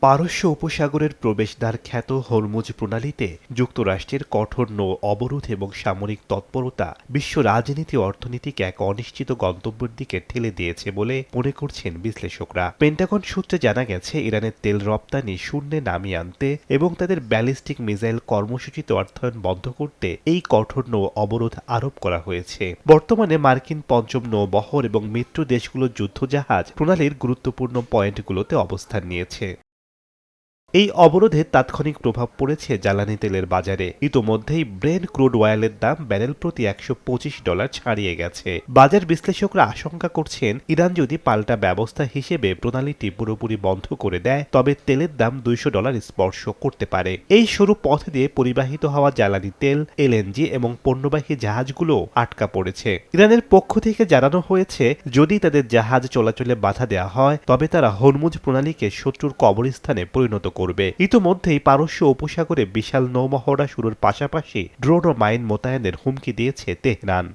পারস্য উপসাগরের প্রবেশদ্বার খ্যাত হরমুজ প্রণালীতে যুক্তরাষ্ট্রের কঠোর নৌ অবরোধ এবং সামরিক তৎপরতা বিশ্ব রাজনীতি ও অর্থনীতিকে এক অনিশ্চিত গন্তব্যের দিকে ঠেলে দিয়েছে বলে মনে করছেন বিশ্লেষকরা। পেন্টাগন সূত্রে জানা গেছে, ইরানের তেল রপ্তানি শূন্যে নামিয়ে আনতে এবং তাদের ব্যালিস্টিক মিসাইল কর্মসূচিতে অর্থায়ন বন্ধ করতে এই কঠোর নৌ অবরোধ আরোপ করা হয়েছে। বর্তমানে মার্কিন পঞ্চম নৌবহর এবং মিত্র দেশগুলোর যুদ্ধজাহাজ প্রণালীর গুরুত্বপূর্ণ পয়েন্টগুলোতে অবস্থান নিয়েছে। এই অবরোধে তাৎক্ষণিক প্রভাব পড়েছে জ্বালানি তেলের বাজারে। ইতোমধ্যেই ব্রেন্ট ক্রুড অয়েলের দাম ব্যারেল প্রতি $125 ছাড়িয়ে গেছে। বাজার বিশ্লেষকরা আশঙ্কা করছেন, ইরান যদি পাল্টা ব্যবস্থা হিসেবে প্রণালীটি পুরোপুরি বন্ধ করে দেয়, তবে তেলের দাম $200 স্পর্শ করতে পারে। এই সরু পথ দিয়ে পরিবাহিত হওয়া জ্বালানি তেল, এলএনজি এবং পণ্যবাহী জাহাজগুলো আটকা পড়েছে। ইরানের পক্ষ থেকে জানানো হয়েছে, যদি তাদের জাহাজ চলাচলে বাধা দেওয়া হয়, তবে তারা হরমুজ প্রণালীকে শত্রুর কবরস্থানে পরিণত করবে। ইতোমধ্যেই পারস্য উপসাগরে বিশাল নৌমহড়া শুরুর পাশাপাশি ড্রোন ও মাইন মোতায়েনের হুমকি দিয়েছে তেহরান।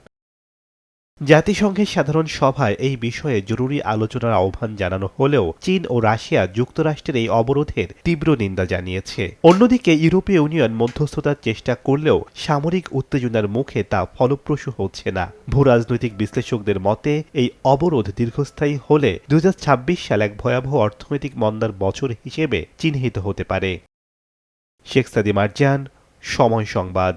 জাতিসংঘের সাধারণ সভায় এই বিষয়ে জরুরি আলোচনার আহ্বান জানানো হলেও চীন ও রাশিয়া যুক্তরাষ্ট্রের এই অবরোধের তীব্র নিন্দা জানিয়েছে। অন্যদিকে ইউরোপীয় ইউনিয়ন মধ্যস্থতার চেষ্টা করলেও সামরিক উত্তেজনার মুখে তা ফলপ্রসূ হচ্ছে না। ভূরাজনৈতিক বিশ্লেষকদের মতে, এই অবরোধ দীর্ঘস্থায়ী হলে 2026 সাল এক ভয়াবহ অর্থনৈতিক মন্দার বছর হিসেবে চিহ্নিত হতে পারে। শেখ সাদি মারজান, সময় সংবাদ।